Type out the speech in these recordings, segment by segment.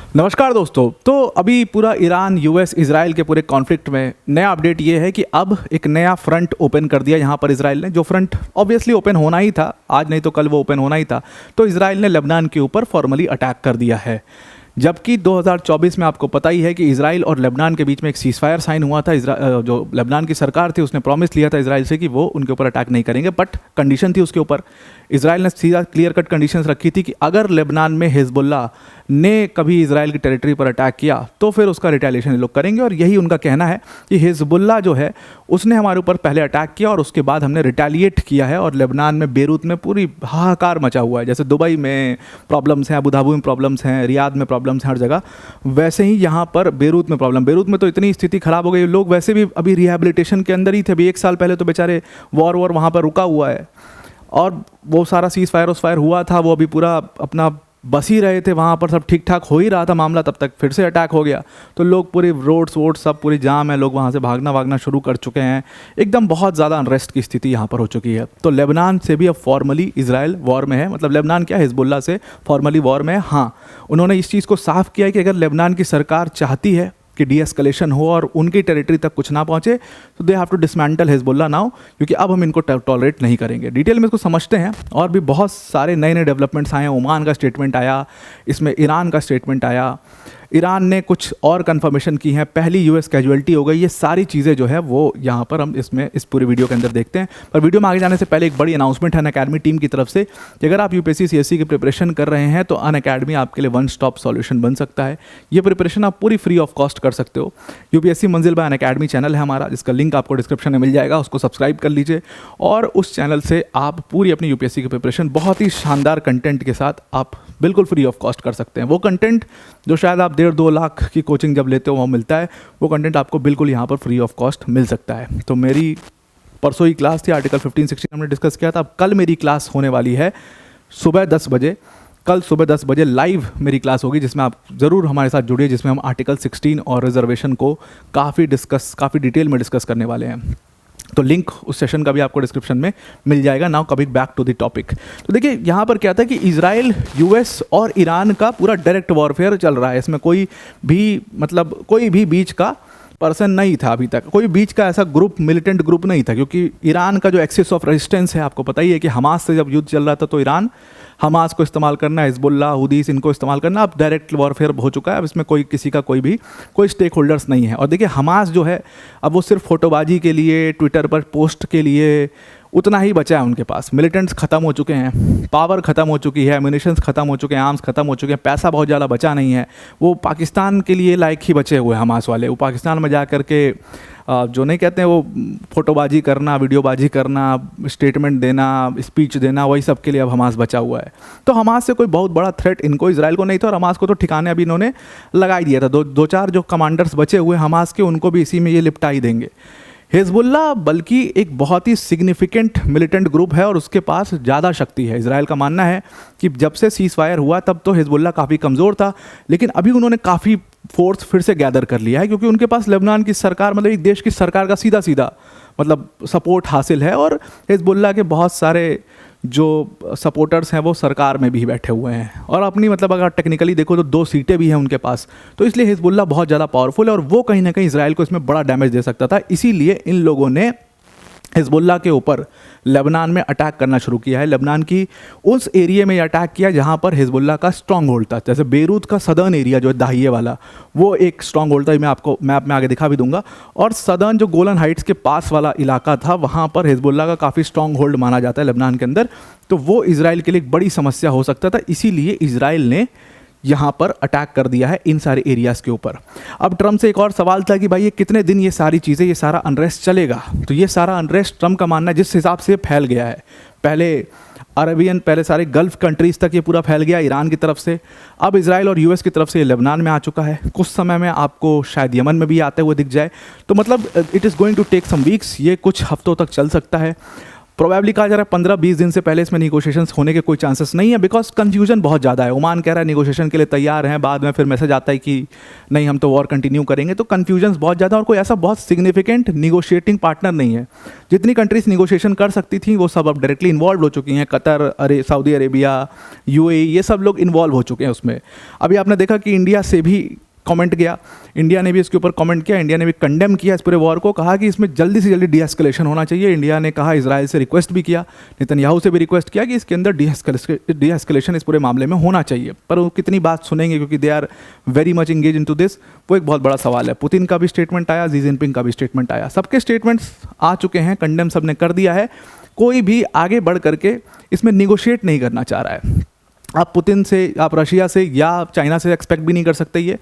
नमस्कार दोस्तों। तो अभी पूरा ईरान यूएस इजराइल के पूरे कॉन्फ्लिक्ट में नया अपडेट ये है कि अब एक नया फ्रंट ओपन कर दिया यहाँ पर इजराइल ने, जो फ्रंट ऑब्वियसली ओपन होना ही था, आज नहीं तो कल वो ओपन होना ही था। तो इजराइल ने लेबनान के ऊपर फॉर्मली अटैक कर दिया है। जबकि 2024 में आपको पता ही है कि इजराइल और लेबनान के बीच में एक सीज़फायर साइन हुआ था। जो लेबनान की सरकार थी उसने प्रॉमिस लिया था इजराइल से कि वो उनके ऊपर अटैक नहीं करेंगे, बट कंडीशन थी उसके ऊपर। इजराइल ने सीधा क्लियर कट कंडीशंस रखी थी कि अगर लेबनान में हिजबुल्लाह ने कभी इजराइल की टेरिटरी पर अटैक किया तो फिर उसका रिटेलिएशन लोग करेंगे। और यही उनका कहना है कि हिजबुल्लाह जो है उसने हमारे ऊपर पहले अटैक किया और उसके बाद हमने रिटेलिएट किया है। और लेबनान में बेरूत में पूरी हाहाकार मचा हुआ है। जैसे दुबई में प्रॉब्लम्स हैं, अबू धाबी में प्रॉब्लम्स हैं, रियाद में प्रॉब्लम्स हैं, हर जगह वैसे ही यहाँ पर बेरूत में प्रॉब्लम। बेरूत में तो इतनी स्थिति खराब हो गई, लोग वैसे भी अभी रिहैबिलिटेशन के अंदर ही थे। अभी 1 साल पहले तो बेचारे वॉर वहाँ पर रुका हुआ है और वो सारा सीज़ फायर हुआ था, वो अभी पूरा अपना बस ही रहे थे वहाँ पर, सब ठीक ठाक हो ही रहा था मामला, तब तक फिर से अटैक हो गया। तो लोग पूरे रोड्स वोड्स सब पूरी जाम है, लोग वहाँ से भागना शुरू कर चुके हैं। एकदम बहुत ज़्यादा अनरेस्ट की स्थिति यहाँ पर हो चुकी है। तो लेबनान से भी अब फॉर्मली इजराइल वॉर में है, मतलब लेबनान क्या हिजबुल्लाह से फॉर्मली वॉर में है। हाँ, उन्होंने इस चीज़ को साफ किया है कि अगर लेबनान की सरकार चाहती है कि डीएस्केलेशन हो और उनकी टेरिटरी तक कुछ ना पहुंचे तो they have to dismantle Hezbollah now, क्योंकि अब हम इनको टॉलरेट नहीं करेंगे। डिटेल में इसको समझते हैं। और भी बहुत सारे नए डेवलपमेंट्स आए हैं। ओमान का स्टेटमेंट आया, इसमें ईरान का स्टेटमेंट आया, ईरान ने कुछ और कंफर्मेशन की हैं, पहली यूएस कैजुअलिटी हो गई। ये सारी चीज़ें जो है वो यहाँ पर हम इस पूरे वीडियो के अंदर देखते हैं। पर वीडियो में आगे जाने से पहले एक बड़ी अनाउंसमेंट है अनअकैडमी टीम की तरफ से कि अगर आप यूपीएससी सीएससी की प्रिपरेशन कर रहे हैं तो अनअकैडमी आपके लिए वन स्टॉप सॉल्यूशन बन सकता है। ये प्रिपरेशन आप पूरी फ्री ऑफ कॉस्ट कर सकते हो। यूपीएससी मंजिल बाय अनअकैडमी चैनल है हमारा, जिसका लिंक आपको डिस्क्रिप्शन में मिल जाएगा, उसको सब्सक्राइब कर लीजिए और उस चैनल से आप पूरी अपनी यूपीएससी की प्रिपरेशन बहुत ही शानदार कंटेंट के साथ आप बिल्कुल फ्री ऑफ कॉस्ट कर सकते हैं। वो कंटेंट जो शायद आप 1.5-2 लाख की कोचिंग जब लेते हो वहाँ मिलता है, वो कंटेंट आपको बिल्कुल यहाँ पर फ्री ऑफ कॉस्ट मिल सकता है। तो मेरी परसों ही क्लास थी, आर्टिकल 15-16 हमने डिस्कस किया था। अब कल मेरी क्लास होने वाली है सुबह 10 बजे। कल सुबह 10 बजे लाइव मेरी क्लास होगी, जिसमें आप ज़रूर हमारे साथ जुड़िए, जिसमें हम आर्टिकल 16 और रिजर्वेशन को काफ़ी डिटेल में डिस्कस करने वाले हैं। तो लिंक उस सेशन का भी आपको डिस्क्रिप्शन में मिल जाएगा। Now coming back to the topic. तो देखिए यहाँ पर क्या था कि इजराइल, यूएस और ईरान का पूरा डायरेक्ट वॉरफेयर चल रहा है। इसमें कोई भी बीच का पर्सन नहीं था अभी तक, कोई बीच का ऐसा ग्रुप, मिलिटेंट ग्रुप नहीं था। क्योंकि ईरान का जो एक्सिस ऑफ रेजिस्टेंस है, आपको पता ही है कि हमास से जब युद्ध चल रहा था तो ईरान हमास को इस्तेमाल करना, हिजबुल्लाह, हुदीस, इनको इस्तेमाल करना, अब डायरेक्ट वॉरफेयर हो चुका है। अब इसमें किसी का कोई स्टेक होल्डर्स नहीं है। और देखिए हमास जो है अब वो सिर्फ फोटोबाजी के लिए, ट्विटर पर पोस्ट के लिए उतना ही बचा है उनके पास। मिलिटेंट्स ख़त्म हो चुके हैं, पावर ख़त्म हो चुकी है, एम्यूनिशंस ख़त्म हो चुके हैं, आर्म्स ख़त्म हो चुके हैं, पैसा बहुत ज़्यादा बचा नहीं है। वो पाकिस्तान के लिए लायक ही बचे हुए हैं हमास वाले। वो पाकिस्तान में जा कर के जो नहीं कहते हैं वो फोटोबाजी करना, वीडियोबाजी करना, स्टेटमेंट देना, स्पीच देना, वही सब के लिए अब हमास बचा हुआ है। तो हमास से कोई बहुत बड़ा थ्रेट इनको, इजराइल को नहीं था। और हमास को तो ठिकाने अभी इन्होंने लगा ही दिया था। दो चार जो कमांडर्स बचे हुए हमास के, उनको भी इसी में ये लिपटा ही देंगे। हिजबुल्लाह बल्कि एक बहुत ही सिग्निफिकेंट मिलिटेंट ग्रुप है और उसके पास ज़्यादा शक्ति है। इजराइल का मानना है कि जब से सीज़ फायर हुआ तब तो हिजबुल्लाह काफ़ी कमज़ोर था, लेकिन अभी उन्होंने काफ़ी फोर्स फिर से गैदर कर लिया है, क्योंकि उनके पास लेबनान की सरकार, मतलब एक देश की सरकार का सीधा मतलब सपोर्ट हासिल है। और हिजबुल्लाह के बहुत सारे जो सपोर्टर्स हैं वो सरकार में भी बैठे हुए हैं। और अपनी, मतलब अगर टेक्निकली देखो तो 2 सीटें भी हैं उनके पास। तो इसलिए हिजबुल्लाह बहुत ज़्यादा पावरफुल है और वो कहीं ना कहीं इजराइल को इसमें बड़ा डैमेज दे सकता था। इसीलिए इन लोगों ने हिजबुल्लाह के ऊपर लेबनान में अटैक करना शुरू किया है। लेबनान की उस एरिया में अटैक किया जहाँ पर हिजबुल्लाह का स्ट्रॉन्ग होल्ड था। जैसे बेरूत का सदर्न एरिया जो है दाहिए वाला, वो एक स्ट्रॉन्ग होल्ड था। मैं आपको मैप में आगे दिखा भी दूंगा। और सदर्न जो गोलन हाइट्स के पास वाला इलाका था, वहाँ पर हिजबुल्लाह का काफ़ी स्ट्रॉन्ग होल्ड माना जाता है लेबनान के अंदर। तो वो इजराइल के लिए एक बड़ी समस्या हो सकता था। इसीलिए इजराइल ने यहाँ पर अटैक कर दिया है इन सारे एरियाज़ के ऊपर। अब ट्रम्प से एक और सवाल था कि भाई ये कितने दिन ये सारी चीज़ें, ये सारा अनरेस्ट चलेगा। तो ये सारा अनरेस्ट ट्रम्प का मानना है जिस हिसाब से फैल गया है, पहले सारे गल्फ कंट्रीज़ तक ये पूरा फैल गया ईरान की तरफ से। अब इजराइल और यूएस की तरफ से ये लेबनान में आ चुका है। कुछ समय में आपको शायद यमन में भी आते हुए दिख जाए। तो मतलब it is going to take some weeks, ये कुछ हफ्तों तक चल सकता है। प्रोबेबली कहा जा रहा है 15-20 दिन से पहले इसमें निगोशिएशंस होने के कोई चांसेस नहीं है, बिकॉज कन्फ्यूजन बहुत ज़्यादा है। ओमान कह रहा है निगोशिएशन के लिए तैयार हैं, बाद में फिर मैसेज आता है कि नहीं हम तो वॉर कंटिन्यू करेंगे। तो कन्फ्यूजन्स बहुत ज़्यादा, और कोई ऐसा बहुत सिग्निफिकेंट निगोशिएटिंग पार्टनर नहीं है। जितनी कंट्रीज निगोशिएशन कर सकती थी वो सब अब डायरेक्टली इन्वॉल्व हो चुकी हैं। कतर, सऊदी अरेबिया, यूएई, ये सब लोग इन्वॉल्व हो चुके हैं उसमें। अभी आपने देखा कि इंडिया से भी कमेंट गया, इंडिया ने भी इसके ऊपर कमेंट किया, इंडिया ने भी कंडेम किया इस पूरे वॉर को, कहा कि इसमें जल्दी से जल्दी डीएस्केलेशन होना चाहिए। इंडिया ने कहा, इजराइल से रिक्वेस्ट भी किया, नेतन्याहू से भी रिक्वेस्ट किया कि इसके अंदर डीएस्केलेशन इस पूरे मामले में होना चाहिए। पर वो कितनी बात सुनेंगे, क्योंकि they are very much engage in to this, वो एक बहुत बड़ा सवाल है। पुतिन का भी स्टेटमेंट आया, शी जिनपिंग का भी स्टेटमेंट आया, सबके स्टेटमेंट्स आ चुके हैं, कंडेम सब ने कर दिया है। कोई भी आगे बढ़ करके इसमें निगोशिएट नहीं करना चाह रहा है। आप पुतिन से, आप रशिया से या चाइना से एक्सपेक्ट भी नहीं कर सकते। ये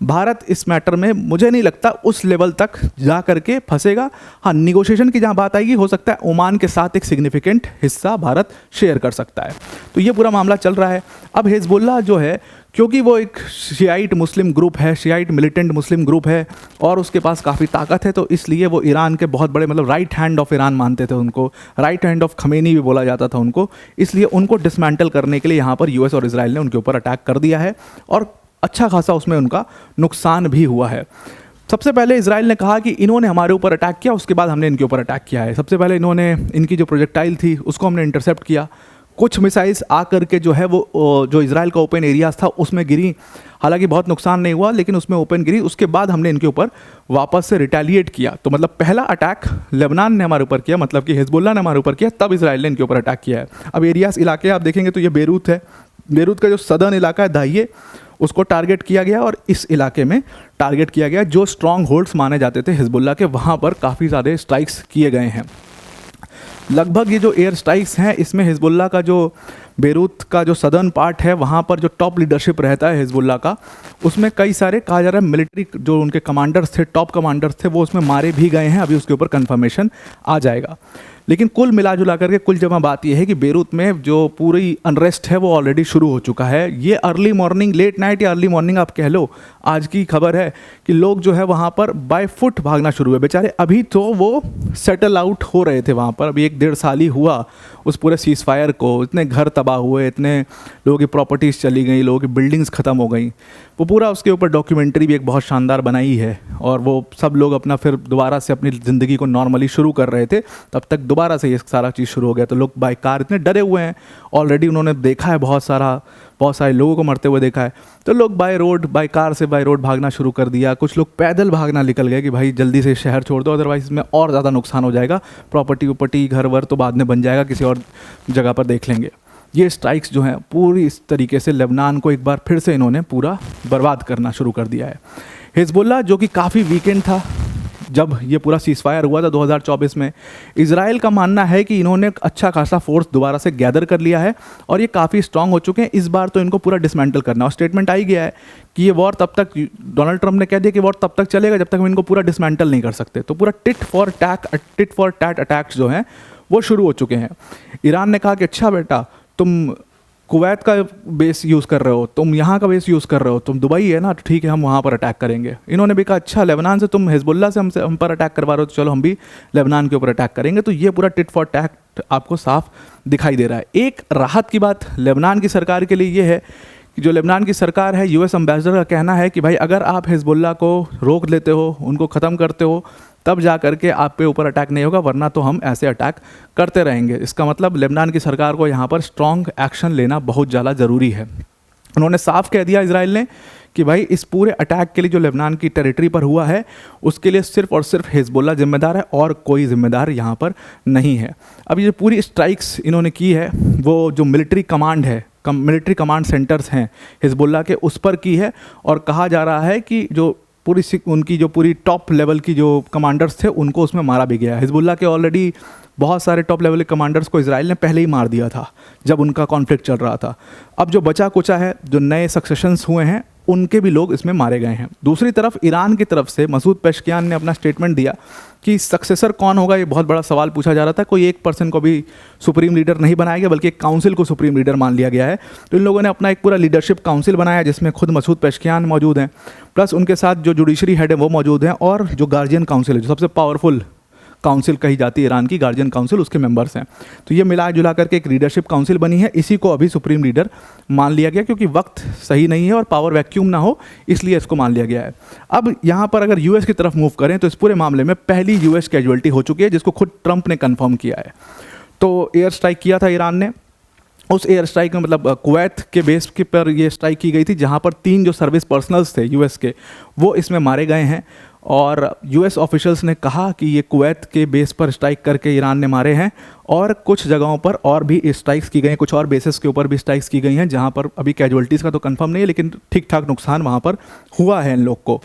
भारत इस मैटर में मुझे नहीं लगता उस लेवल तक जा करके फंसेगा। हाँ, निगोशिएशन की जहाँ बात आएगी, हो सकता है ओमान के साथ एक सिग्निफिकेंट हिस्सा भारत शेयर कर सकता है। तो ये पूरा मामला चल रहा है। अब हिजबुल्लाह जो है, क्योंकि वो एक शियाइट मुस्लिम ग्रुप है, शियाइट मिलिटेंट मुस्लिम ग्रुप है, और उसके पास काफ़ी ताकत है, तो इसलिए वो ईरान के बहुत बड़े, मतलब राइट हैंड ऑफ ईरान मानते थे उनको, राइट हैंड ऑफ खमेनी भी बोला जाता था उनको। इसलिए उनको डिसमेंटल करने के लिए यहाँ पर यूएस और इजराइल ने उनके ऊपर अटैक कर दिया है, और अच्छा खासा उसमें उनका नुकसान भी हुआ है। सबसे पहले इजराइल ने कहा कि इन्होंने हमारे ऊपर अटैक किया, उसके बाद हमने इनके ऊपर अटैक किया है। सबसे पहले इन्होंने, इनकी जो प्रोजेक्टाइल थी उसको हमने इंटरसेप्ट किया। कुछ मिसाइल्स आ करके जो है वो जो इजराइल का ओपन एरियाज था उसमें गिरी, हालांकि बहुत नुकसान नहीं हुआ, लेकिन उसमें ओपन गिरी। उसके बाद हमने इनके ऊपर वापस से रिटेलिएट किया। तो मतलब पहला अटैक लेबनान ने हमारे ऊपर किया, मतलब कि हिजबुल्लाह ने हमारे ऊपर किया, तब इजराइल ने इनके ऊपर अटैक किया है। अब एरियाज, इलाके आप देखेंगे तो ये बेरूत है, बेरूत का जो सदर्न इलाका है दाहिए, उसको टारगेट किया गया, और इस इलाके में टारगेट किया गया जो स्ट्रॉन्ग होल्ड्स माने जाते थे हिजबुल्लाह के, वहाँ पर काफ़ी ज़्यादा स्ट्राइक्स किए गए हैं। लगभग ये जो एयर स्ट्राइक्स हैं, इसमें हिजबुल्लाह का जो बेरूत का जो सदर्न पार्ट है, वहाँ पर जो टॉप लीडरशिप रहता है हिजबुल्लाह का, उसमें कई सारे, कहा जा रहा है मिलिट्री जो उनके कमांडर्स थे, टॉप कमांडर्स थे, वो उसमें मारे भी गए हैं। अभी उसके ऊपर कंफर्मेशन आ जाएगा। लेकिन कुल मिला जुला करके कुल जमा बात यह है कि बेरूत में जो पूरी अनरेस्ट है वो ऑलरेडी शुरू हो चुका है। ये अर्ली मॉर्निंग, लेट नाइट या अर्ली मॉर्निंग आप कह लो, आज की खबर है कि लोग जो है वहाँ पर बाय फुट भागना शुरू हुए बेचारे। अभी तो वो सेटल आउट हो रहे थे वहाँ पर, अभी 1-1.5 साल ही हुआ उस पूरे सीज फायर को। इतने घर तबाह हुए, इतने लोगों की प्रॉपर्टीज़ चली गई, लोगों की बिल्डिंग्स ख़त्म हो गई। वो पूरा उसके ऊपर डॉक्यूमेंट्री भी एक बहुत शानदार बनाई है, और वो सब लोग अपना फिर दोबारा से अपनी ज़िंदगी को नॉर्मली शुरू कर रहे थे, तब तक दोबारा से ये सारा चीज़ शुरू हो गया। तो लोग बाय कार इतने डरे हुए हैं, ऑलरेडी उन्होंने देखा है बहुत सारे लोगों को मरते हुए देखा है, तो लोग बाय कार से बाय रोड भागना शुरू कर दिया। कुछ लोग पैदल भागना निकल गए कि भाई जल्दी से शहर छोड़ दो, अदरवाइज इसमें और ज़्यादा नुकसान हो जाएगा, प्रॉपर्टी घर वर तो बाद में बन जाएगा, किसी और जगह पर देख लेंगे। ये स्ट्राइक्स जो हैं पूरी इस तरीके से लेबनान को एक बार फिर से इन्होंने पूरा बर्बाद करना शुरू कर दिया है। हिजबुल्लाह जो कि काफ़ी वीकेंड था जब ये पूरा सीज़फायर हुआ था 2024 में, इजराइल का मानना है कि इन्होंने अच्छा खासा फोर्स दोबारा से गैदर कर लिया है और ये काफ़ी स्ट्रांग हो चुके हैं। इस बार तो इनको पूरा डिसमेंटल करना, और स्टेटमेंट आई गया है कि ये वॉर तब तक, डोनाल्ड ट्रंप ने कह दिया कि वॉर तब तक चलेगा जब तक हम इनको पूरा डिसमेंटल नहीं कर सकते। तो पूरा टिट फॉर टैट अटैक्स जो हैं वो शुरू हो चुके हैं। ईरान ने कहा कि अच्छा बेटा, तुम कुवैत का बेस यूज़ कर रहे हो, तुम यहाँ का बेस यूज़ कर रहे हो, तुम दुबई है ना, तो ठीक है हम वहाँ पर अटैक करेंगे। इन्होंने भी कहा अच्छा लेबनान से तुम हिजबुल्लाह से हम पर अटैक करवा रहे हो, तो चलो हम भी लेबनान के ऊपर अटैक करेंगे। तो ये पूरा टिट फॉर टैट आपको साफ दिखाई दे रहा है। एक राहत की बात लेबनान की सरकार के लिए ये है कि जो लेबनान की सरकार है, यूएस एम्बेसडर का कहना है कि भाई अगर आप हिजबुल्लाह को रोक लेते हो, उनको ख़त्म करते हो, तब जा करके आप पे ऊपर अटैक नहीं होगा, वरना तो हम ऐसे अटैक करते रहेंगे। इसका मतलब लेबनान की सरकार को यहाँ पर स्ट्रॉन्ग एक्शन लेना बहुत ज़्यादा ज़रूरी है। उन्होंने साफ कह दिया इजराइल ने कि भाई इस पूरे अटैक के लिए जो लेबनान की टेरिटरी पर हुआ है उसके लिए सिर्फ और सिर्फ हिजबुल्लाह जिम्मेदार है और कोई जिम्मेदार यहाँ पर नहीं है। अब ये पूरी स्ट्राइक्स इन्होंने की है वो जो मिलिट्री कमांड है, मिलिट्री कमांड सेंटर्स हैं हिजबुल्लाह के, उस पर की है। और कहा जा रहा है कि जो उनकी जो पूरी टॉप लेवल की जो कमांडर्स थे उनको उसमें मारा भी गया। हिजबुल्लाह के ऑलरेडी बहुत सारे टॉप लेवल के कमांडर्स को इजराइल ने पहले ही मार दिया था जब उनका कॉन्फ्लिक्ट चल रहा था। अब जो बचा कुचा है, जो नए सक्सेशंस हुए हैं, उनके भी लोग इसमें मारे गए हैं। दूसरी तरफ ईरान की तरफ से मसूद पेशकियान ने अपना स्टेटमेंट दिया कि सक्सेसर कौन होगा, ये बहुत बड़ा सवाल पूछा जा रहा था। कोई एक पर्सन को भी सुप्रीम लीडर नहीं बनाया गया, बल्कि एक काउंसिल को सुप्रीम लीडर मान लिया गया है। तो इन लोगों ने अपना एक पूरा लीडरशिप काउंसिल बनाया जिसमें खुद मसूद पेशकियान मौजूद हैं, प्लस उनके साथ जो जुडिशरी हेड है वो मौजूद हैं, और जो गार्जियन काउंसिल है, जो सबसे पावरफुल काउंसिल कही जाती है ईरान की, गार्जियन काउंसिल, उसके मेंबर्स हैं। तो ये मिला जुला करके एक लीडरशिप काउंसिल बनी है, इसी को अभी सुप्रीम लीडर मान लिया गया, क्योंकि वक्त सही नहीं है और पावर वैक्यूम ना हो, इसलिए इसको मान लिया गया है। अब यहाँ पर अगर यूएस की तरफ मूव करें तो इस पूरे मामले में पहली यूएस कैजुअलिटी हो चुकी है, जिसको खुद ट्रंप ने कन्फर्म किया है। तो एयर स्ट्राइक किया था ईरान ने, उस एयर स्ट्राइक में मतलब कुवैत के बेस के पर ये स्ट्राइक की गई थी, जहाँ पर 3 जो सर्विस पर्सनल्स थे यूएस के, वो इसमें मारे गए हैं। और यूएस ऑफिशियल्स ने कहा कि ये कुवैत के बेस पर स्ट्राइक करके ईरान ने मारे हैं, और कुछ जगहों पर और भी स्ट्राइक्स की गई हैं, कुछ और बेसिस के ऊपर भी स्ट्राइक्स की गई हैं, जहाँ पर अभी कैजुअलिटीज़ का तो कंफर्म नहीं है, लेकिन ठीक ठाक नुकसान वहाँ पर हुआ है इन लोग को।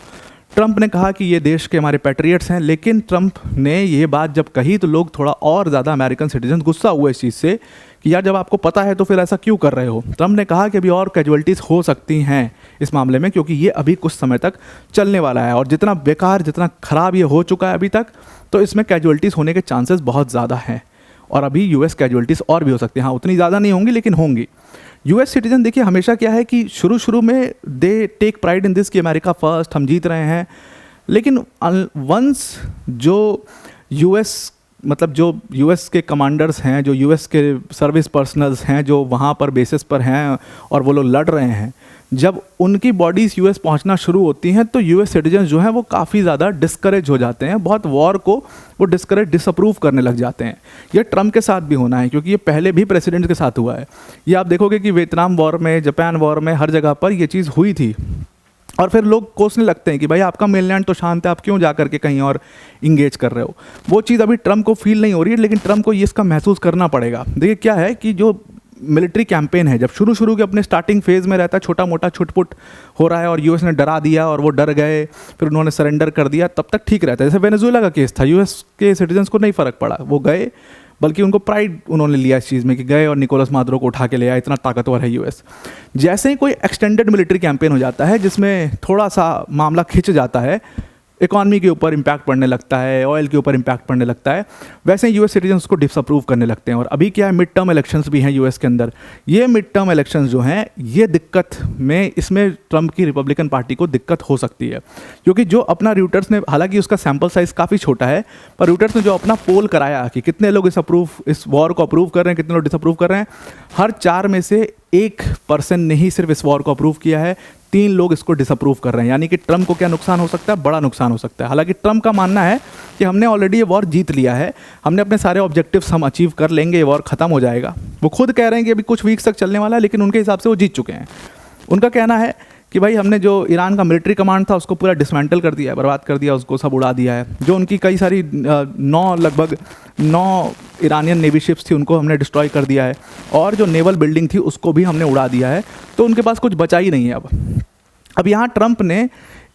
ट्रंप ने कहा कि ये देश के हमारे पैट्रियट्स हैं, लेकिन ट्रंप ने ये बात जब कही तो लोग थोड़ा और ज़्यादा अमेरिकन सिटीजन गुस्सा हुए इस चीज़ से कि यार जब आपको पता है तो फिर ऐसा क्यों कर रहे हो। ट्रंप ने कहा कि अभी और कैजुअलिटीज़ हो सकती हैं इस मामले में, क्योंकि ये अभी कुछ समय तक चलने वाला है, और जितना बेकार जितना ख़राब ये हो चुका है अभी तक, तो इसमें कैजुअलिटीज़ होने के चांसेस बहुत ज़्यादा हैं, और अभी यूएस कैजुअलिटीज़ और भी हो सकती हैं। हाँ, उतनी ज़्यादा नहीं होंगी लेकिन होंगी। यूएस सिटीजन देखिए हमेशा क्या है कि शुरू में they take pride in this कि अमेरिका फर्स्ट, हम जीत रहे हैं, लेकिन वंस जो यूएस मतलब जो यूएस के कमांडर्स हैं, जो यूएस के सर्विस पर्सनल्स हैं, जो वहाँ पर बेसिस पर हैं और वो लोग लड़ रहे हैं, जब उनकी बॉडीज़ यूएस पहुँचना शुरू होती हैं तो यूएस सिटीजन जो हैं वो काफ़ी ज़्यादा डिस्करेज हो जाते हैं, बहुत वॉर को वो डिसअप्रूव करने लग जाते हैं। ये ट्रंप के साथ भी होना है, क्योंकि ये पहले भी प्रेसिडेंट के साथ हुआ है। ये आप देखोगे कि वियतनाम वॉर में, जापान वॉर में, हर जगह पर ये चीज़ हुई थी, और फिर लोग कोसने लगते हैं कि भाई आपका मेनलैंड तो शांत है, आप क्यों जा करके कहीं और इंगेज कर रहे हो। वो चीज़ अभी ट्रंप को फील नहीं हो रही है, लेकिन ट्रंप को ये इसका महसूस करना पड़ेगा। देखिए क्या है कि जो मिलिट्री कैंपेन है, जब शुरू के अपने स्टार्टिंग फेज़ में रहता है, छोटा मोटा छुटपुट हो रहा है और यूएस ने डरा दिया और वो डर गए, फिर उन्होंने सरेंडर कर दिया, तब तक ठीक रहता है। जैसे वेनेजुएला का केस था, यूएस के सिटीजन्स को नहीं फ़र्क पड़ा, वो गए, बल्कि उनको प्राइड उन्होंने लिया इस चीज़ में कि गए और निकोलस मादुरो को उठा के ले आया, इतना ताकतवर है यूएस। जैसे ही कोई एक्सटेंडेड मिलिट्री कैंपेन हो जाता है जिसमें थोड़ा सा मामला खिंच जाता है, इकॉनमी के ऊपर इम्पैक्ट पड़ने लगता है, ऑयल के ऊपर इम्पैक्ट पड़ने लगता है, वैसे ही यूएस सिटीजन्स को डिसअप्रूव करने लगते हैं। और अभी क्या है, मिड टर्म इलेक्शंस भी हैं यूएस के अंदर। ये मिड टर्म इलेक्शंस जो हैं, ये दिक्कत में, इसमें ट्रंप की रिपब्लिकन पार्टी को दिक्कत हो सकती है, क्योंकि जो अपना रूटर्स ने, हालांकि उसका सैम्पल साइज़ काफ़ी छोटा है, पर रूटर्स ने जो अपना पोल कराया कि कितने लोग इस वॉर को अप्रूव कर रहे हैं, कितने लोग डिसअप्रूव कर रहे हैं, हर 4 में से 1% ने ही सिर्फ इस वॉर को अप्रूव किया है, 3 लोग इसको डिसअप्रूव कर रहे हैं। यानी कि ट्रंप को क्या नुकसान हो सकता है, बड़ा नुकसान हो सकता है। हालांकि ट्रंप का मानना है कि हमने ऑलरेडी ये वॉर जीत लिया है, हमने अपने सारे ऑब्जेक्टिव्स हम अचीव कर लेंगे, ये वॉर ख़त्म हो जाएगा। वो खुद कह रहे हैं कि अभी कुछ वीक्स तक चलने वाला है, लेकिन उनके हिसाब से वो जीत चुके हैं। उनका कहना है कि भाई हमने जो ईरान का मिलिट्री कमांड था उसको पूरा डिसमेंटल कर दिया है, बर्बाद कर दिया, उसको सब उड़ा दिया है। जो उनकी कई सारी लगभग 9 ईरानियन नेवी शिप्स थी, उनको हमने डिस्ट्रॉय कर दिया है, और जो नेवल बिल्डिंग थी उसको भी हमने उड़ा दिया है। तो उनके पास कुछ बचा ही नहीं है अब यहाँ ट्रंप ने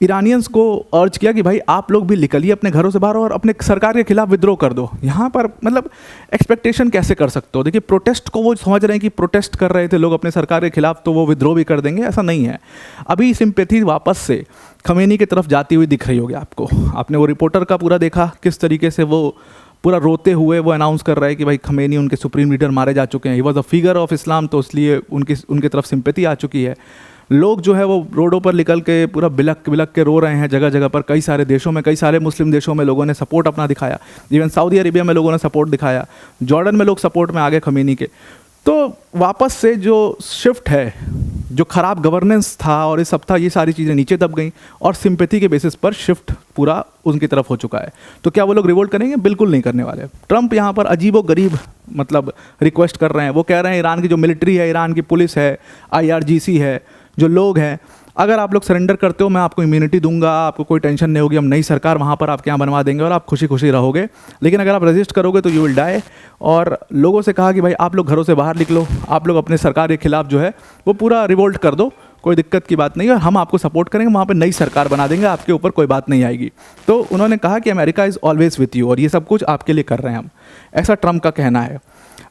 ईरानियंस को अर्ज किया कि भाई आप लोग भी निकलिए अपने घरों से बाहर और अपने सरकार के खिलाफ विद्रोह कर दो। यहाँ पर मतलब एक्सपेक्टेशन कैसे कर सकते हो? देखिए, प्रोटेस्ट को वो समझ रहे हैं कि प्रोटेस्ट कर रहे थे लोग अपने सरकार के खिलाफ तो वो विद्रोह भी कर देंगे, ऐसा नहीं है। अभी सिंपैथी वापस से खमेनी की तरफ जाती हुई दिख रही होगी आपको। आपने वो रिपोर्टर का पूरा देखा, किस तरीके से वो पूरा रोते हुए वो अनाउंस कर रहा है कि भाई खमेनी उनके सुप्रीम लीडर मारे जा चुके हैं, he was a figure of Islam, तो इसलिए उनकी तरफ सिंपैथी आ चुकी है। लोग जो है वो रोडों पर निकल के पूरा बिलक के रो रहे हैं जगह जगह पर। कई सारे देशों में, कई सारे मुस्लिम देशों में लोगों ने सपोर्ट अपना दिखाया, इवन सऊदी अरेबिया में लोगों ने सपोर्ट दिखाया, जॉर्डन में लोग सपोर्ट में आ गए खमेनी के। तो वापस से जो शिफ्ट है, जो ख़राब गवर्नेंस था और इस हफ्ता, ये सारी चीज़ें नीचे दब गई और सिंपैथी के बेसिस पर शिफ्ट पूरा उनकी तरफ हो चुका है। तो क्या वो लोग रिवोल्ट करेंगे? बिल्कुल नहीं करने वाले। ट्रंप यहाँ पर अजीबो गरीब मतलब रिक्वेस्ट कर रहे हैं। वो कह रहे हैं ईरान की जो मिलिट्री है, ईरान की पुलिस है, IRGC है, जो लोग हैं, अगर आप लोग सरेंडर करते हो मैं आपको इम्यूनिटी दूंगा, आपको कोई टेंशन नहीं होगी, हम नई सरकार वहाँ पर आपके यहाँ बनवा देंगे और आप खुशी खुशी रहोगे। लेकिन अगर आप रजिस्ट करोगे तो यू विल डाई। और लोगों से कहा कि भाई आप लोग घरों से बाहर निकलो, आप लोग अपने सरकार के खिलाफ जो है वो पूरा रिवोल्ट कर दो, कोई दिक्कत की बात नहीं है, और हम आपको सपोर्ट करेंगे, वहाँ पर नई सरकार बना देंगे, आपके ऊपर कोई बात नहीं आएगी। तो उन्होंने कहा कि America is always with you, और ये सब कुछ आपके लिए कर रहे हैं हम, ऐसा ट्रंप का कहना है।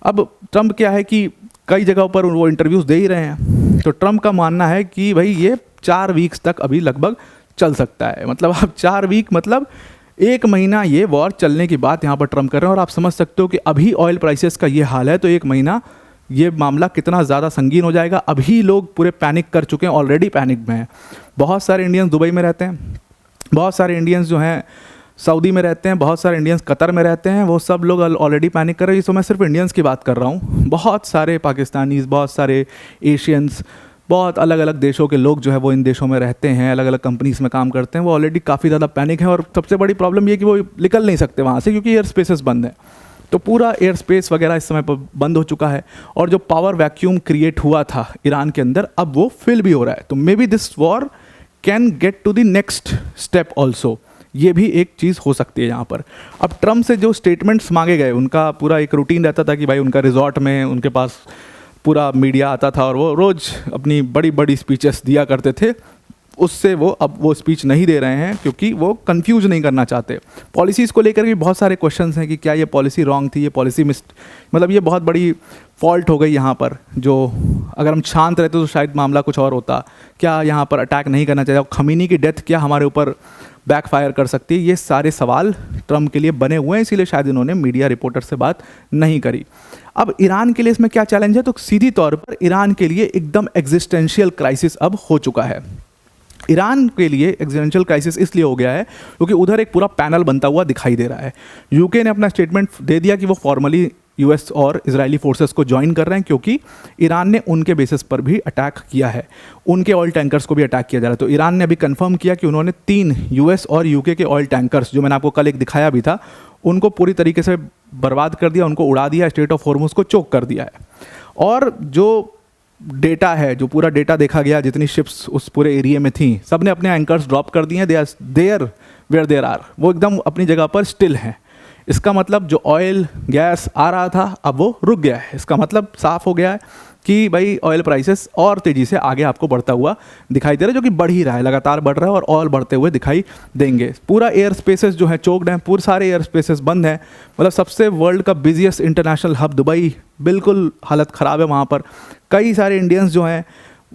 अब ट्रंप क्या है कि कई जगहों पर वो इंटरव्यूज़ दे ही रहे हैं, तो ट्रंप का मानना है कि भाई ये 4 वीक्स तक अभी लगभग चल सकता है। मतलब आप 4 वीक मतलब 1 महीना ये वॉर चलने की बात यहाँ पर ट्रंप कर रहे हैं। और आप समझ सकते हो कि अभी ऑयल प्राइसेस का ये हाल है, तो 1 महीना ये मामला कितना ज़्यादा संगीन हो जाएगा। अभी लोग पूरे पैनिक कर चुके हैं, ऑलरेडी पैनिक में हैं। बहुत सारे इंडियंस दुबई में रहते हैं, बहुत सारे इंडियंस जो हैं सऊदी में रहते हैं, बहुत सारे इंडियंस कतर में रहते हैं, वो सब लोग ऑलरेडी पैनिक कर रहे हैं। तो मैं सिर्फ इंडियंस की बात कर रहा हूँ, बहुत सारे पाकिस्तानीज़, बहुत सारे एशियंस, बहुत अलग अलग देशों के लोग जो है वो इन देशों में रहते हैं, अलग अलग कंपनीज़ में काम करते हैं, वो ऑलरेडी काफ़ी ज़्यादा पैनिक है। और सबसे बड़ी प्रॉब्लम ये कि वो निकल नहीं सकते वहाँ से क्योंकि एयर स्पेसेस बंद हैं। तो पूरा एयर स्पेस वगैरह इस समय पर बंद हो चुका है और जो पावर वैक्यूम क्रिएट हुआ था ईरान के अंदर, अब वो फिल भी हो रहा है। तो maybe this war can get to the next step also, ये भी एक चीज़ हो सकती है यहाँ पर। अब ट्रम्प से जो स्टेटमेंट्स मांगे गए, उनका पूरा एक रूटीन रहता था कि भाई उनका रिजॉर्ट में उनके पास पूरा मीडिया आता था और वो रोज़ अपनी बड़ी बड़ी स्पीचेस दिया करते थे। उससे वो अब वो स्पीच नहीं दे रहे हैं क्योंकि वो कंफ्यूज नहीं करना चाहते। पॉलिसीज़ को लेकर भी बहुत सारे क्वेश्चंस हैं कि क्या ये पॉलिसी रॉन्ग थी, ये पॉलिसी मतलब ये बहुत बड़ी फॉल्ट हो गई यहाँ पर। जो अगर हम शांत रहते तो शायद मामला कुछ और होता। क्या यहाँ पर अटैक नहीं करना चाहिए? खमीनी की डेथ क्या हमारे ऊपर बैकफायर कर सकती है? ये सारे सवाल ट्रम्प के लिए बने हुए हैं, इसीलिए शायद इन्होंने मीडिया रिपोर्टर से बात नहीं करी। अब ईरान के लिए इसमें क्या चैलेंज है? तो सीधी तौर पर ईरान के लिए एकदम एग्जिस्टेंशियल क्राइसिस अब हो चुका है। ईरान के लिए एग्जिस्टेंशियल क्राइसिस इसलिए हो गया है क्योंकि उधर एक पूरा पैनल बनता हुआ दिखाई दे रहा है। यूके ने अपना स्टेटमेंट दे दिया कि वो फॉर्मली यूएस और इजरायली फोर्सेस को ज्वाइन कर रहे हैं क्योंकि ईरान ने उनके बेसिस पर भी अटैक किया है, उनके ऑयल टैंकर्स को भी अटैक किया जा रहा है। तो ईरान ने अभी कंफर्म किया कि उन्होंने 3 यूएस और यूके के ऑयल टैंकर्स, जो मैंने आपको कल एक दिखाया भी था, उनको पूरी तरीके से बर्बाद कर दिया, उनको उड़ा दिया, स्ट्रेट ऑफ हॉर्मुज़ को चोक कर दिया है। और जो डेटा है, जो पूरा डेटा देखा गया, जितनी शिप्स उस पूरे एरिया में थी, सब ने अपने एंकर्स ड्रॉप कर दिए हैं। They are there where there are, वो एकदम अपनी जगह पर स्टिल हैं। इसका मतलब जो ऑयल गैस आ रहा था अब वो रुक गया है। इसका मतलब साफ हो गया है कि भाई ऑयल प्राइसेस और तेज़ी से आगे आपको बढ़ता हुआ दिखाई दे रहा है, जो कि बढ़ ही रहा है, लगातार बढ़ रहा है और ऑयल बढ़ते हुए दिखाई देंगे। पूरा एयर स्पेसेस जो है चोक्ड हैं, पूरे सारे एयर स्पेसेस बंद हैं। मतलब सबसे वर्ल्ड का बिजिएस्ट इंटरनेशनल हब दुबई, बिल्कुल हालत ख़राब है वहाँ पर। कई सारे इंडियंस जो हैं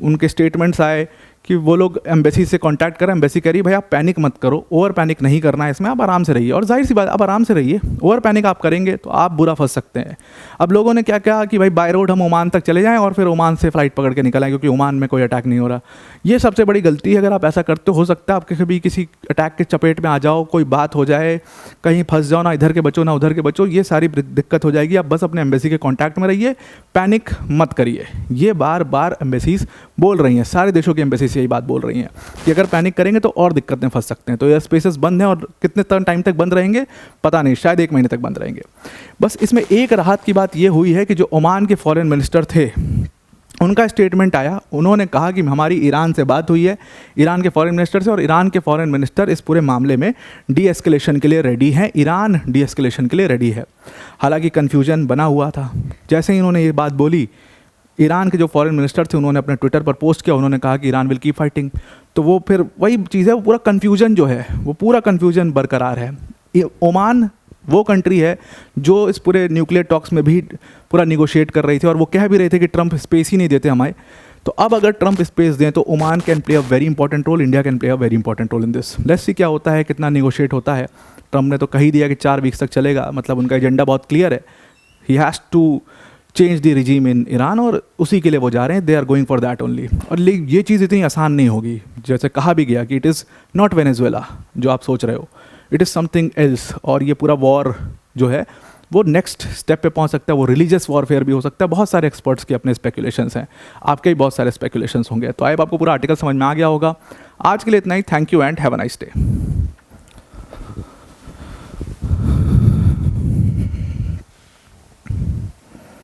उनके स्टेटमेंट्स आए कि वो लोग एम्बेसी से कांटेक्ट करें, एम्बेसी कह रही भाई आप पैनिक मत करो, ओवर पैनिक नहीं करना है इसमें, आप आराम से रहिए। और जाहिर सी बात, आप आराम से रहिए, ओवर पैनिक आप करेंगे तो आप बुरा फंस सकते हैं। अब लोगों ने क्या कहा कि भाई बाय रोड हम ओमान तक चले जाएं और फिर ओमान से फ़्लाइट पकड़ के निकल आएं क्योंकि ओमान में कोई अटैक नहीं हो रहा। ये सबसे बड़ी गलती है। अगर आप ऐसा करते हो सकता है आप कभी किसी अटैक के चपेट में आ जाओ, कोई बात हो जाए, कहीं फंस जाओ, ना इधर के बचो ना उधर के बचो, ये सारी दिक्कत हो जाएगी। आप बस अपने एम्बेसी के कॉन्टैक्ट में रहिए, पैनिक मत करिए। ये बार बार एम्बेसीज बोल रही हैं, सारे देशों की एम्बेसी से यही बात बोल रही हैं कि अगर पैनिक करेंगे तो और दिक्कत में फंस सकते हैं। तो एयर स्पेसेस बंद हैं और कितने टाइम तक बंद रहेंगे पता नहीं, शायद 1 महीने तक बंद रहेंगे। बस इसमें एक राहत की बात ये हुई है कि जो ओमान के फॉरेन मिनिस्टर थे, उनका स्टेटमेंट आया। उन्होंने कहा कि हमारी ईरान से बात हुई है, ईरान के फॉरेन मिनिस्टर से, और ईरान के फॉरेन मिनिस्टर इस पूरे मामले में डी एस्केलेशन के लिए रेडी हैं। ईरान डी एस्केलेशन के लिए रेडी है। हालांकि कन्फ्यूजन बना हुआ था। जैसे ही इन्होंने ये बात बोली, ईरान के जो फॉरेन मिनिस्टर थे उन्होंने अपने ट्विटर पर पोस्ट किया, उन्होंने कहा कि ईरान विल कीप फाइटिंग। तो वो फिर वही चीज़ है, वो पूरा कन्फ्यूजन जो है, वो पूरा कन्फ्यूजन बरकरार है। ओमान वो कंट्री है जो इस पूरे न्यूक्लियर टॉक्स में भी पूरा निगोशिएट कर रही थी और वो कह भी रहे थे कि ट्रंप स्पेस ही नहीं देते हमें। तो अब अगर ट्रंप स्पेस दें तो Oman can play a very important role, India can play a very important role in this. Let's see क्या होता है, कितना निगोशिएट होता है। ट्रंप ने तो कह ही दिया कि 4 वीक्स तक चलेगा, मतलब उनका एजेंडा बहुत क्लियर है। He has to change the regime in Iran और उसी के लिए वो जा रहे हैं। They are going for that only. और ये चीज़ इतनी आसान नहीं होगी। जैसे कहा भी गया कि इट इज़ नॉट वेनेजुएला जो आप सोच रहे हो, इट इज़ समथिंग एल्स। और ये पूरा वॉर जो है वो नेक्स्ट स्टेप पे पहुंच सकता है, वो रिलीजियस वॉरफेयर भी हो सकता है। बहुत सारे एक्सपर्ट्स के अपने स्पेकुलेशंस हैं, आपके भी बहुत सारे स्पेकुलेशंस होंगे। तो आई आपको पूरा आर्टिकल समझ में आ गया होगा। आज के लिए इतना ही। Thank you and have a nice day.